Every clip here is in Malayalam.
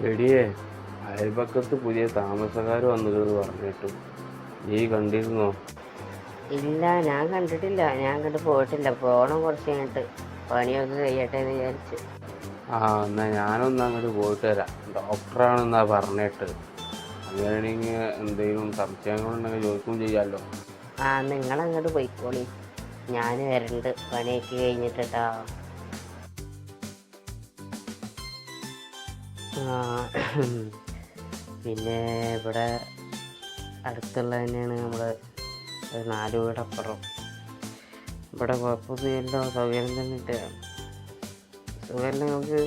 എടിയേ, അയൽപക്കത്ത് പുതിയ താമസക്കാർ വന്നത് പറഞ്ഞിട്ടു. നീ കണ്ടിരുന്നോ? ഇല്ല, ഞാൻ കണ്ടിട്ടില്ല. ഞാൻ കണ്ടു പോയിട്ടില്ല. പോകണം കുറച്ച് കഴിഞ്ഞിട്ട്. പണിയൊക്കെ കഴിയട്ടെ എന്ന് വിചാരിച്ചു. എന്നാ ഞാനൊന്ന് അങ്ങോട്ട് പോയിട്ട് വരാം. ഡോക്ടറാണെന്നാ പറഞ്ഞിട്ട്. അങ്ങനെയാണെങ്കിൽ എന്തെങ്കിലും സംശയങ്ങളുണ്ടെങ്കിൽ ചോദിക്കുകയും ചെയ്യാമല്ലോ. നിങ്ങളങ്ങോട്ട് പോയിക്കോളി, ഞാൻ വരണ്ട് പണിയൊക്കെ കഴിഞ്ഞിട്ടാ. പിന്നെ ഇവിടെ അടുത്തുള്ള തന്നെയാണ് നമ്മൾ 4 വീടപ്പുറം. ഇവിടെ കുഴപ്പമൊന്നുമില്ലല്ലോ, സൗകര്യം തന്നിട്ട്. സുഖമല്ല നമുക്ക്?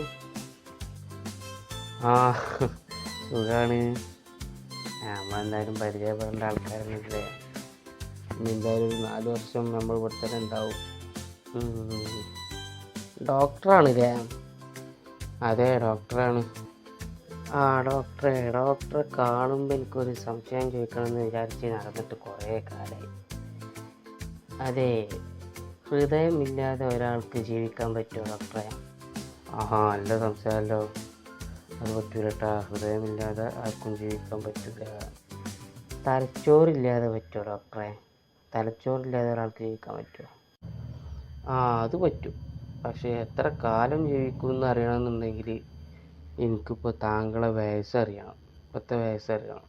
സുഖമാണ്. നമ്മളെന്തായാലും പരിചയപ്പെടേണ്ട ആൾക്കാരല്ലേ. എന്തായാലും ഒരു 4 വർഷം നമ്മൾ ഇവിടെ തന്നെ ഉണ്ടാവും. ഡോക്ടറാണില്ലേ? അതെ, ഡോക്ടറാണ്. ഡോക്ടറെ കാണുമ്പോൾ എനിക്കൊരു സംശയം ചോദിക്കണമെന്ന് വിചാരിച്ച് നടന്നിട്ട് കുറേ കാലമായി. അതെ, ഹൃദയമില്ലാതെ ഒരാൾക്ക് ജീവിക്കാൻ പറ്റുമോ ഡോക്ടറെ? നല്ല സംശയമല്ലോ. അത് പറ്റൂലട്ടാ, ഹൃദയമില്ലാതെ ആർക്കും ജീവിക്കാൻ പറ്റില്ല. തലച്ചോറില്ലാതെ പറ്റുമോ ഡോക്ടറെ? തലച്ചോറില്ലാതെ ഒരാൾക്ക് ജീവിക്കാൻ പറ്റുമോ? അത് പറ്റും. പക്ഷേ എത്ര കാലം ജീവിക്കുമെന്ന് അറിയണമെന്നുണ്ടെങ്കിൽ എനിക്കിപ്പോൾ താങ്കളെ വയസ്സറിയണം. ഇപ്പോഴത്തെ വയസ്സറിയണം.